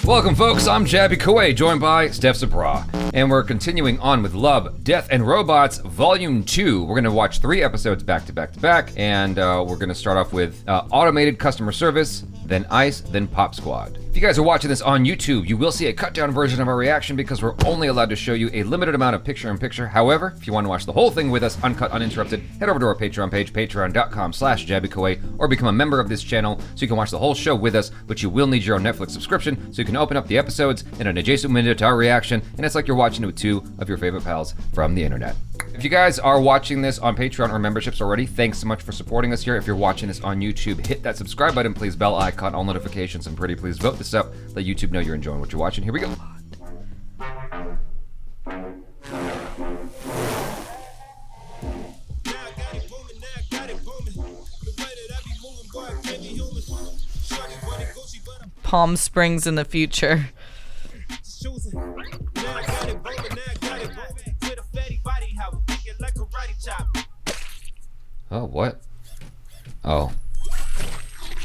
Welcome, folks. I'm Jaby Koay, joined by STEPH, and we're continuing on with Love, Death, and Robots, Volume 2. We're going to watch 3 episodes back to back to back, and we're going to start off with Automated Customer Service, then ICE, then Pop Squad. If you guys are watching this on YouTube, you will see a cut-down version of our reaction because we're only allowed to show you a limited amount of picture-in-picture. However, if you want to watch the whole thing with us, uncut, uninterrupted, head over to our Patreon page, patreon.com/JabyKoay, or become a member of this channel so you can watch the whole show with us, but you will need your own Netflix subscription so you can open up the episodes in an adjacent window to our reaction, and it's like you're watching it with 2 of your favorite pals from the internet. If you guys are watching this on Patreon or memberships already, thanks so much for supporting us here. If you're watching this on YouTube, hit that subscribe button, please, bell icon, all notifications, and pretty please vote this up. Let YouTube know you're enjoying what you're watching. Here we go. Palm Springs in the future. Oh, what? Oh.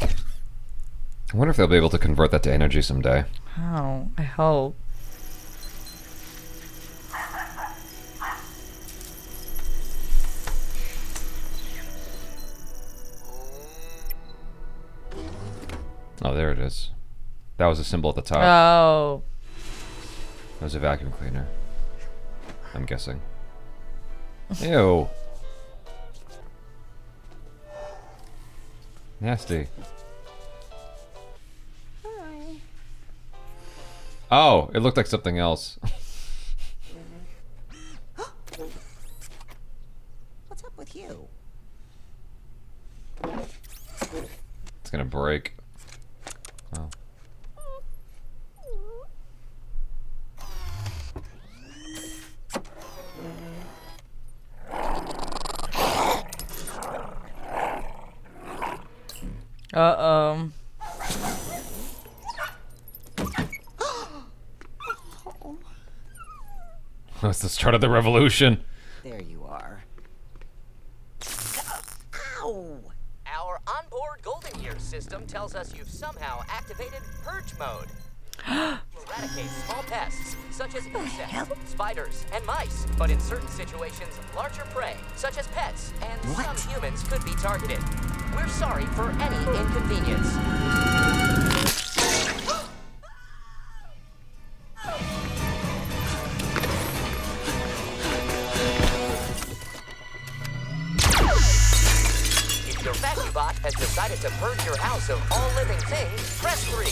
I wonder if they'll be able to convert that to energy someday. Oh, I hope. Oh, there it is. That was a symbol at the top. Oh. That was a vacuum cleaner. I'm guessing. Ew. Nasty. Hi. Oh, it looked like something else. What's up with you? It's gonna break. Oh. Uh-oh. That's the start of the revolution. There you are. Ow! Our onboard Golden Gear system tells us you've somehow activated Purge Mode. Eradicate small pests, such as insects, spiders, and mice. But in certain situations, larger prey, such as pets, and some humans could be targeted. We're sorry for any inconvenience. If your VacuBot has decided to purge your house of all living things, press 3.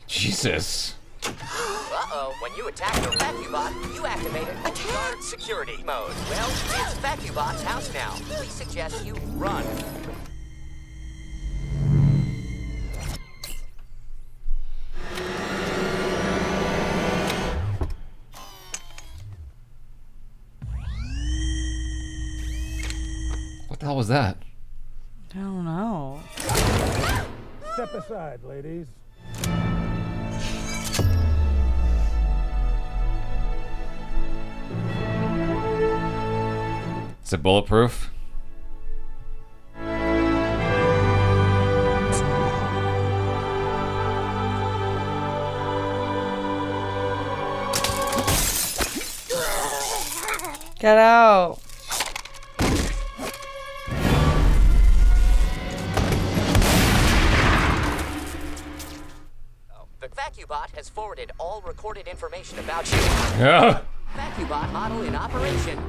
Jesus. Uh-oh, when you attack your VacuBot, you activated guard security mode. Well, it's VacuBot's house now. We suggest you run. What the hell was that? I don't know. Step aside, ladies. Is it bulletproof? Get out. The VacuBot has forwarded all recorded information about you. Yeah. VacuBot model in operation.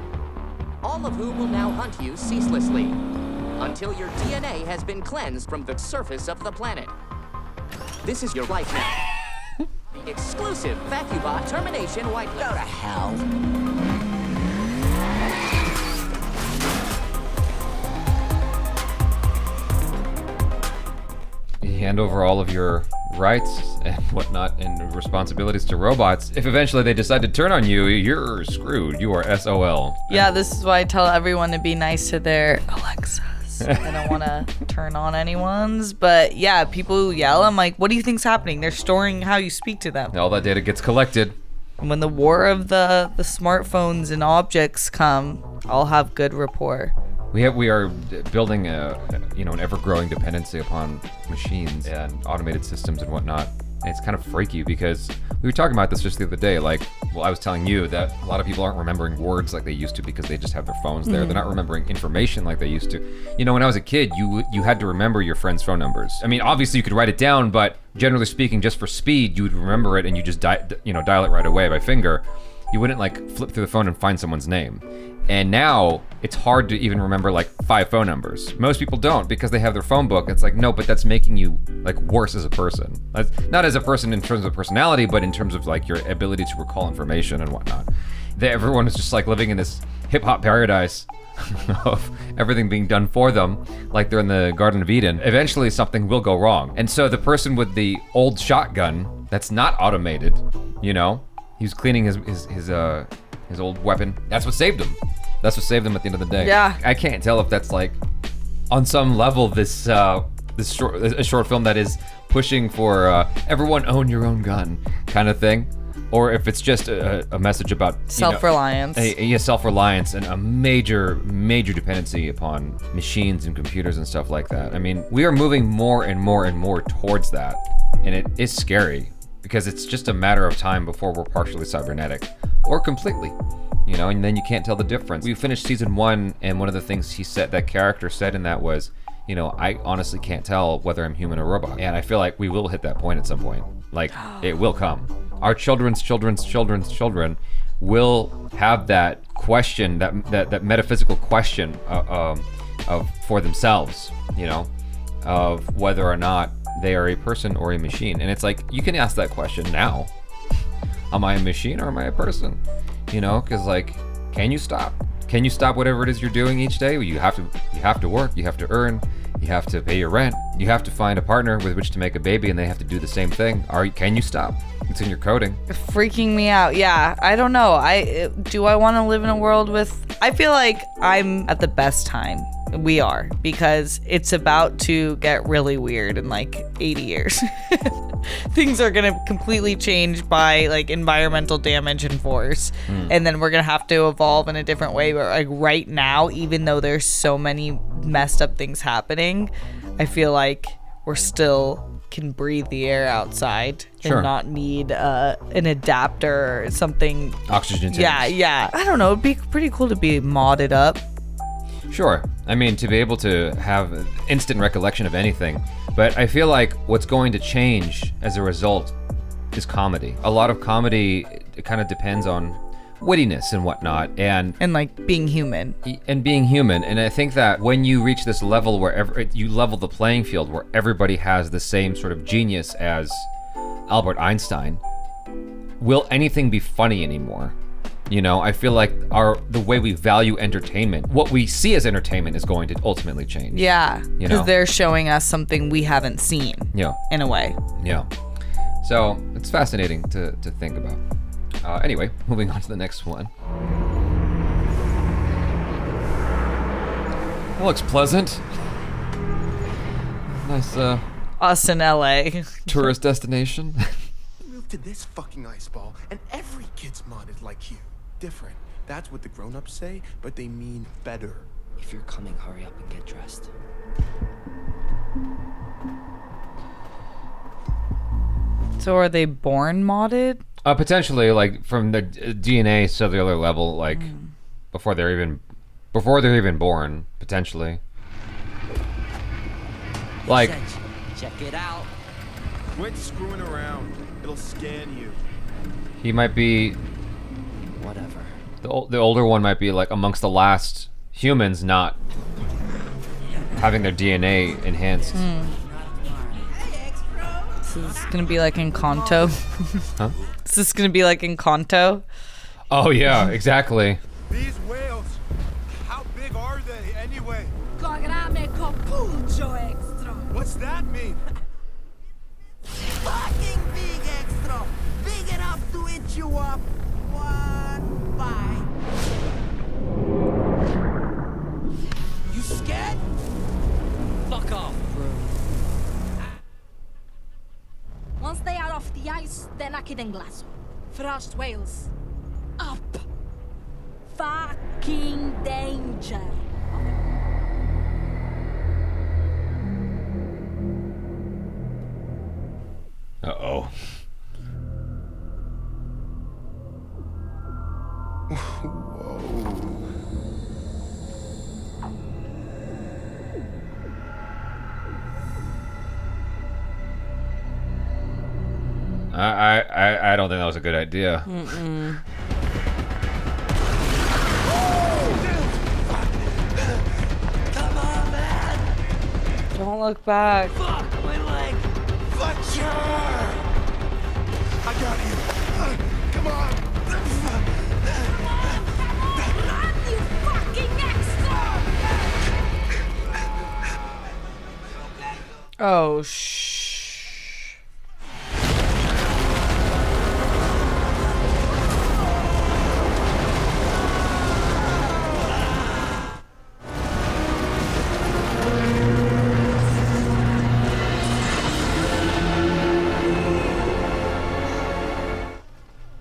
All of whom will now hunt you ceaselessly until your DNA has been cleansed from the surface of the planet. This is your life now. Exclusive VacuBot termination whitelist. Go to hell. You hand over all of your rights and whatnot and responsibilities to robots. If eventually they decide to turn on you, you're screwed. You are SOL. Yeah, this is why I tell everyone to be nice to their Alexas. I don't want to turn on anyone's, but yeah, people who yell, I'm like, what do you think's happening? They're storing how you speak to them. All that data gets collected. And when the war of the smartphones and objects come, I'll have good rapport. We are building an ever-growing dependency upon machines and automated systems and whatnot. And it's kind of freaky because we were talking about this just the other day. Like, well, I was telling you that a lot of people aren't remembering words like they used to because they just have their phones there. They're not remembering information like they used to. You know, when I was a kid, you had to remember your friends' phone numbers. I mean, obviously you could write it down, but generally speaking, just for speed, you would remember it and you just dial it right away by finger. You wouldn't like flip through the phone and find someone's name. And now it's hard to even remember like 5 phone numbers. Most people don't because they have their phone book. It's like, no, but that's making you like worse as a person. Not as a person in terms of personality, but in terms of like your ability to recall information and whatnot. Everyone is just like living in this hip hop paradise of everything being done for them, like they're in the Garden of Eden. Eventually something will go wrong. And so the person with the old shotgun that's not automated, he was cleaning his old weapon. That's what saved him. That's what saved him at the end of the day. Yeah. I can't tell if that's like, on some level, this short film that is pushing for everyone own your own gun kind of thing, or if it's just a message about self-reliance. Self-reliance and a major dependency upon machines and computers and stuff like that. I mean, we are moving more and more and more towards that, and it is scary because it's just a matter of time before we're partially cybernetic or completely. And then you can't tell the difference. We finished season 1, and one of the things that character said in that was, I honestly can't tell whether I'm human or robot. And I feel like we will hit that point at some point. Like, it will come. Our children's children will have that question, that metaphysical question for themselves, of whether or not they are a person or a machine. And it's like, you can ask that question now. Am I a machine or am I a person? Because like, can you stop? Can you stop whatever it is you're doing each day? You have to work, you have to earn, you have to pay your rent, you have to find a partner with which to make a baby, and they have to do the same thing. Can you stop? It's in your coding. Freaking me out. Yeah, I don't know. Do I want to live in a world I feel like I'm at the best time. We are, because it's about to get really weird in like 80 years. Things are going to completely change by like environmental damage and force. And then we're going to have to evolve in a different way. But like right now, even though there's so many messed up things happening, I feel like we're still can breathe the air outside and not need an adapter or something. Oxygen tanks. Yeah. I don't know. It'd be pretty cool to be modded up. Sure. I mean, to be able to have instant recollection of anything. But I feel like what's going to change as a result is comedy. A lot of comedy, it kind of depends on wittiness and whatnot, and like being human. And I think that when you reach this level where you level the playing field, where everybody has the same sort of genius as Albert Einstein, will anything be funny anymore? I feel like the way we value entertainment, what we see as entertainment, is going to ultimately change. Yeah, because they're showing us something we haven't seen. Yeah. In a way. Yeah. So it's fascinating to think about. Anyway, moving on to the next one. That looks pleasant. Nice, us in LA. Tourist destination. Move to this fucking ice ball, and every kid's modded like you. Different. That's what the grown-ups say, but they mean better. If you're coming, hurry up and get dressed. So are they born modded? Potentially, like from the DNA cellular level, like before they're even born, potentially. Like, check it out. Quit screwing around. It'll scan you. he might be. Whatever. The older one might be like amongst the last humans not having their DNA enhanced. This is gonna be like in Kanto. Huh? Is this gonna be like in Kanto? Oh yeah, exactly. These whales, how big are they anyway? What's that mean? Fucking big extra! Big enough to eat you up! One bite. You scared? Fuck off, bro. Once they are off the ice, they're naked and glass. Frost whales. Up. Fucking danger. Uh-oh. I don't think that was a good idea. Come on, man! Don't look back. Fuck my leg! Fuck you! I got you. Come on! Run, you fucking extra! Oh, shh.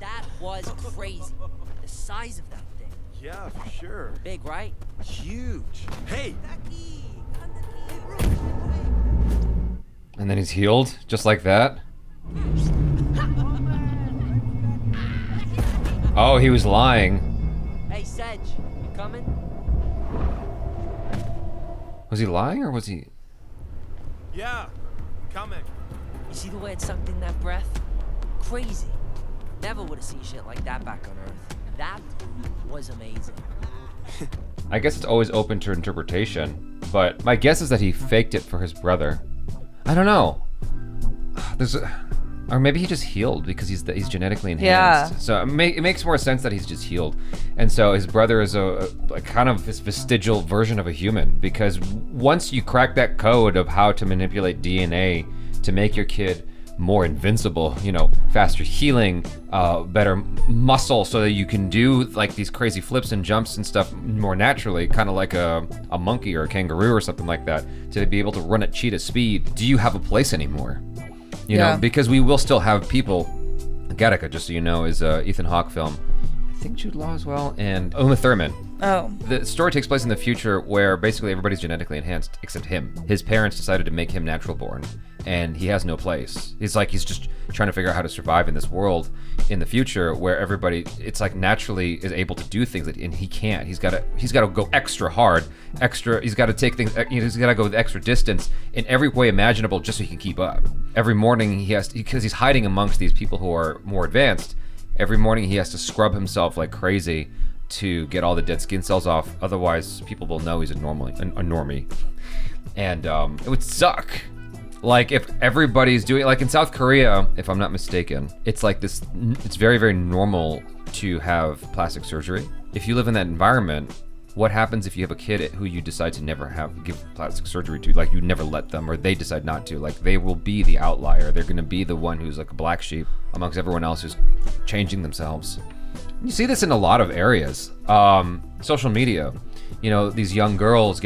That was crazy. The size of that thing. Yeah, for sure. Big, right? Huge. Hey, And then he's healed, just like that. Oh, he was lying. Hey, Sedge, you coming? Was he lying or was he? yeah, coming. You see the way it sucked in that breath? Crazy. Never would have seen shit like that back on Earth. That was amazing. I guess it's always open to interpretation, but my guess is that he faked it for his brother. I don't know. Or maybe he just healed because he's genetically enhanced. Yeah. So it makes more sense that he's just healed, and so his brother is a kind of this vestigial version of a human. Because once you crack that code of how to manipulate DNA to make your kid more invincible, faster healing, better muscle, so that you can do like these crazy flips and jumps and stuff more naturally, kind of like a monkey or a kangaroo or something like that, to be able to run at cheetah speed. Do you have a place anymore? You know, because we will still have people. Gattaca, just so you know, is a Ethan Hawke film. I think Jude Law as well, and Uma Thurman. Oh. The story takes place in the future where basically everybody's genetically enhanced except him. His parents decided to make him natural born, and he has no place. He's just trying to figure out how to survive in this world in the future where everybody, it's like naturally is able to do things, and he can't. He's got to go extra hard, he's got to take things, he's got to go the extra distance in every way imaginable just so he can keep up. Every morning because he's hiding amongst these people who are more advanced, every morning he has to scrub himself like crazy to get all the dead skin cells off. Otherwise, people will know he's a normie. And it would suck. Like if everybody's doing, like in South Korea, if I'm not mistaken, it's like this, it's very, very normal to have plastic surgery. If you live in that environment, what happens if you have a kid who you decide to never give plastic surgery to? Like you never let them, or they decide not to. Like they will be the outlier. They're gonna be the one who's like a black sheep amongst everyone else who's changing themselves. You see this in a lot of areas. Social media. These young girls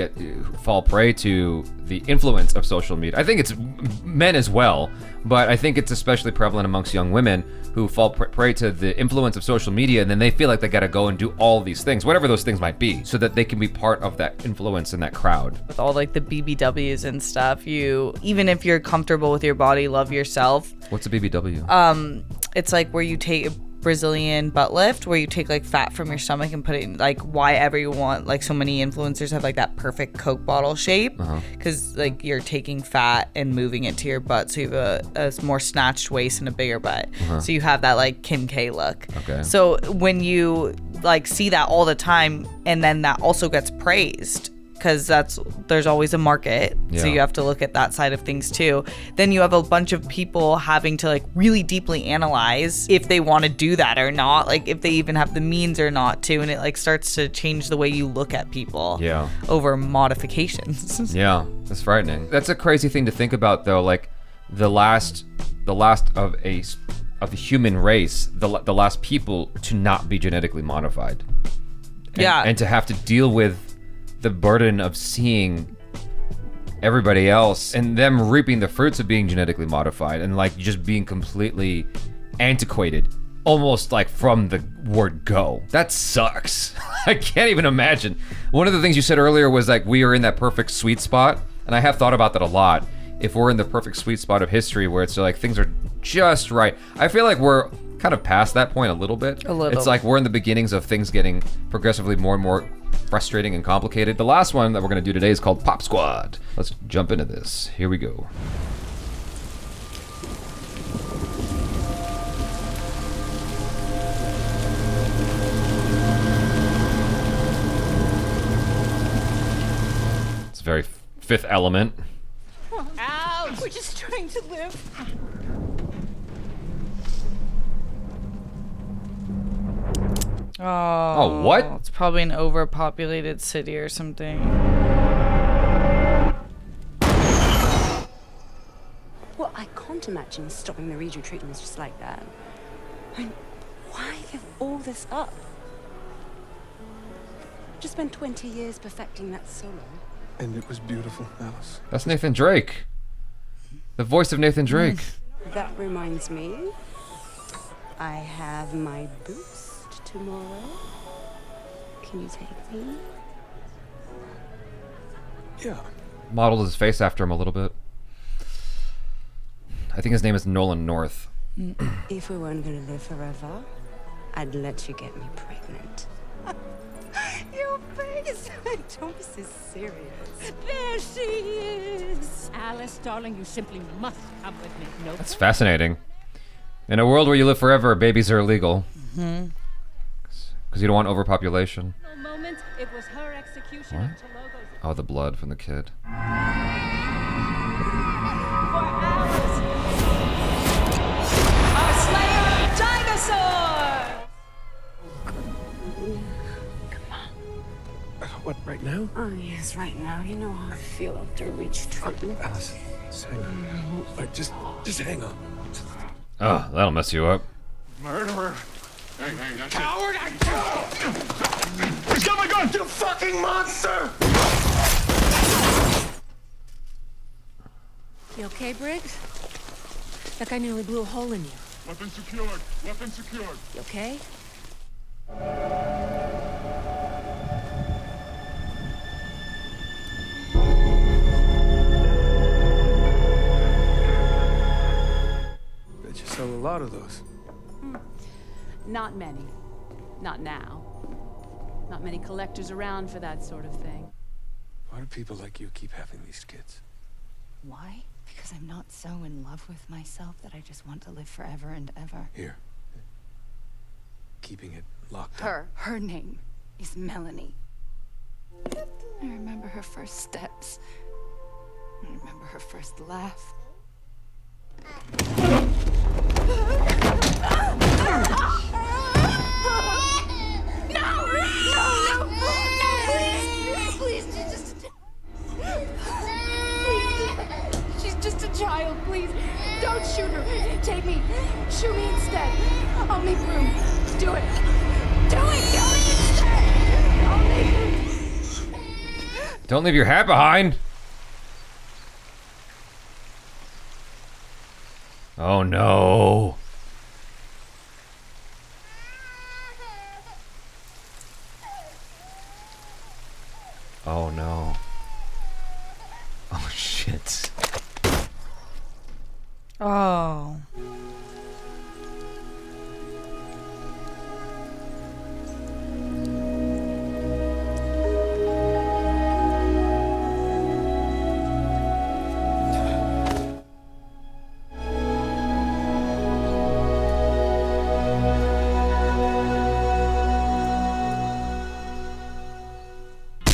fall prey to the influence of social media. I think it's men as well, but I think it's especially prevalent amongst young women who fall prey to the influence of social media, and then they feel like they gotta go and do all these things, whatever those things might be, so that they can be part of that influence in that crowd. With all like the BBWs and stuff, even if you're comfortable with your body, love yourself. What's a BBW? It's like where you take Brazilian butt lift, where you take like fat from your stomach and put it in, like why everyone, like so many influencers have like that perfect Coke bottle shape, because like you're taking fat and moving it to your butt, so you have a more snatched waist and a bigger butt, so you have that like Kim K look. Okay. So when you like see that all the time, and then that also gets praised, because there's always a market, so you have to look at that side of things too. Then you have a bunch of people having to like really deeply analyze if they want to do that or not, like if they even have the means or not to, and it like starts to change the way you look at people over modifications. Yeah, that's frightening. That's a crazy thing to think about though. Like the last of the human race, the last people to not be genetically modified. And to have to deal with the burden of seeing everybody else and them reaping the fruits of being genetically modified and like just being completely antiquated almost like from the word go. That sucks. I can't even imagine. One of the things you said earlier was like we are in that perfect sweet spot, and I have thought about that a lot. If we're in the perfect sweet spot of history where it's like things are just right. I feel like we're kind of past that point a little bit. A little. It's like we're in the beginnings of things getting progressively more and more frustrating and complicated. The last one that we're gonna do today is called Pop Squad. Let's jump into this. Here we go. It's very Fifth Element. Ouch! We're just trying to live. Oh, what? It's probably an overpopulated city or something. Well, I can't imagine stopping the redo treatments just like that. I mean, why give all this up? Just spent 20 years perfecting that solo. And it was beautiful, Alice. That's Nathan Drake. The voice of Nathan Drake. That reminds me, I have my boost tomorrow. Can you take me? Yeah. Modeled his face after him a little bit. I think his name is Nolan North. If we weren't gonna live forever, I'd let you get me pregnant. Your face! Don't be so serious. There she is. Alice, darling, you simply must come with me. No. That's fascinating. In a world where you live forever, babies are illegal. Mm-hmm. Because you don't want overpopulation. Moment, it was her execution What? of Tologo's. Oh, the blood from the kid. Our Slayer Dinosaur! What, right now? Oh, yes, right now. You know how I feel after reach treatment. Alice, just hang on. Just hang on. Oh, that'll mess you up. Murderer! Coward! He's got my gun! You fucking monster! You okay, Briggs? That guy nearly blew a hole in you. Weapon secured! Weapon secured! You okay? Bet you sell a lot of those. Not many. Not now. Not many collectors around for that sort of thing. Why do people like you keep having these kids? Why? Because I'm not so in love with myself that I just want to live forever and ever. Here. Keeping it locked up. Her name is Melanie. I remember her first steps. I remember her first laugh. She's just a child, please. Don't shoot her. Take me. Shoot me instead. I'll make room. Do it. Do it instead. I'll make room. Don't leave your hat behind. Oh no. Oh no. Oh shit. Oh.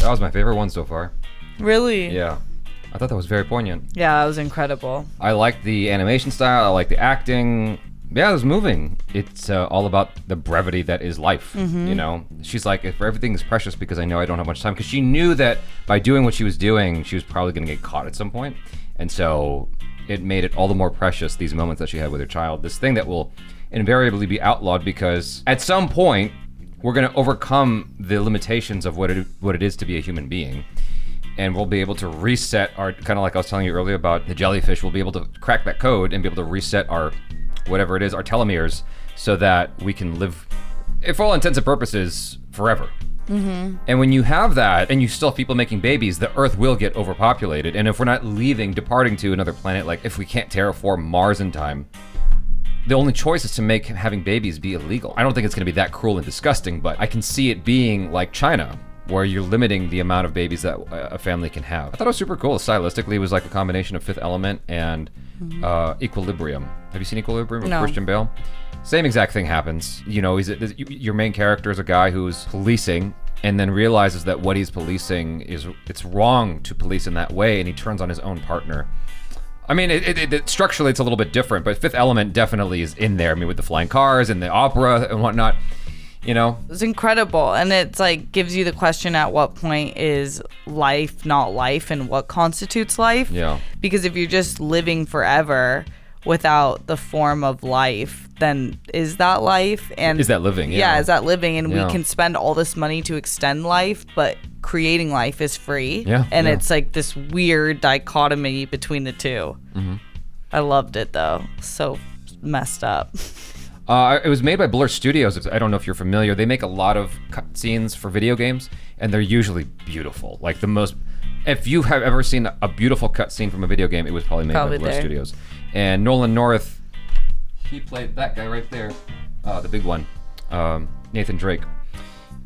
That was my favorite one so far. Really? Yeah. I thought that was very poignant. Yeah, that was incredible. I liked the animation style. I like the acting. Yeah, it was moving. It's all about the brevity that is life. You know, she's like, if everything is precious because I know I don't have much time. Because she knew that by doing what she was doing, she was probably going to get caught at some point. And so it made it all the more precious, these moments that she had with her child. This thing that will invariably be outlawed because at some point, we're going to overcome the limitations of what it is to be a human being. And we'll be able to reset our, kind of like I was telling you earlier about the jellyfish, we'll be able to crack that code and be able to reset our, whatever it is, our telomeres, so that we can live, for all intents and purposes, forever. And when you have that, and you still have people making babies, the Earth will get overpopulated. And if we're not departing to another planet, like if we can't terraform Mars in time, the only choice is to make having babies be illegal. I don't think it's gonna be that cruel and disgusting, but I can see it being like China, where you're limiting the amount of babies that a family can have. I thought it was super cool. Stylistically, it was like a combination of Fifth Element and Equilibrium. Have you seen Equilibrium with No. Christian Bale? Same exact thing happens. You know, your main character is a guy who's policing and then realizes that what he's policing it's wrong to police in that way, and he turns on his own partner. I mean, structurally it's a little bit different, but Fifth Element definitely is in there. I mean, with the flying cars and the opera and whatnot. You know, it's incredible. And it's like gives you the question, at what point is life not life, and what constitutes life? Yeah. Because if you're just living forever without the form of life, then is that life? And is that living? Yeah, is that living? And Yeah. we can spend all this money to extend life, but creating life is free. Yeah, And yeah. it's like this weird dichotomy between the two. I loved it though. So messed up. It was made by Blur Studios. I don't know if you're familiar. They make a lot of cutscenes for video games, and they're usually beautiful. Like the most, if you have ever seen a beautiful cutscene from a video game, it was probably made by Blur there. Studios. And Nolan North, he played that guy right there, the big one, Nathan Drake.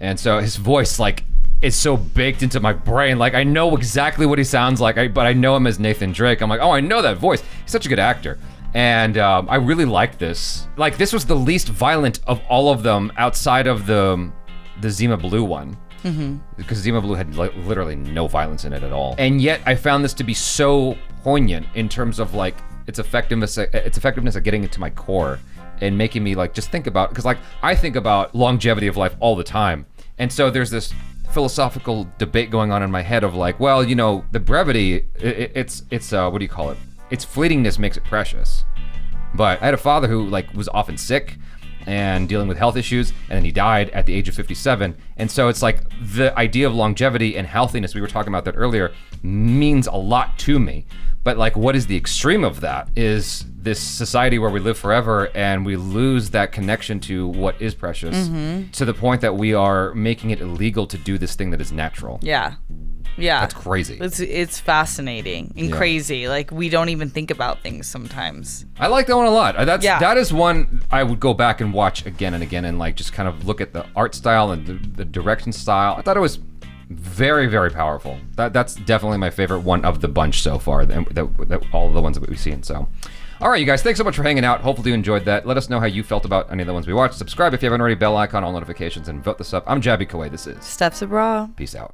And so his voice, like, is so baked into my brain. Like, I know exactly what he sounds like, but I know him as Nathan Drake. I'm like, oh, I know that voice. He's such a good actor. And I really liked this. Like, this was the least violent of all of them outside of the Zima Blue one. Because Zima Blue had literally no violence in it at all. And yet I found this to be so poignant in terms of like its effectiveness at getting into my core and making me like just think about, because like I think about longevity of life all the time. And so there's this philosophical debate going on in my head of like, well, you know, the brevity, it's what do you call it? Its fleetingness makes it precious. But I had a father who like was often sick and dealing with health issues, and then he died at the age of 57. And so it's like the idea of longevity and healthiness, we were talking about that earlier, means a lot to me. But like, what is the extreme of that is this society where we live forever and we lose that connection to what is precious, to the point that we are making it illegal to do this thing that is natural. Yeah. Yeah. That's crazy. It's fascinating and Yeah. crazy. Like, we don't even think about things sometimes. I like that one a lot. Yeah. That is one I would go back and watch again and again and like just kind of look at the art style and the direction style. I thought it was very, very powerful. That's definitely my favorite one of the bunch so far, that all of the ones that we've seen. So, all right, you guys, thanks so much for hanging out. Hopefully you enjoyed that. Let us know how you felt about any of the ones we watched. Subscribe if you haven't already, bell icon, all notifications, and vote this up. I'm Jaby Koay. This is STEPH SABRAW. Peace out.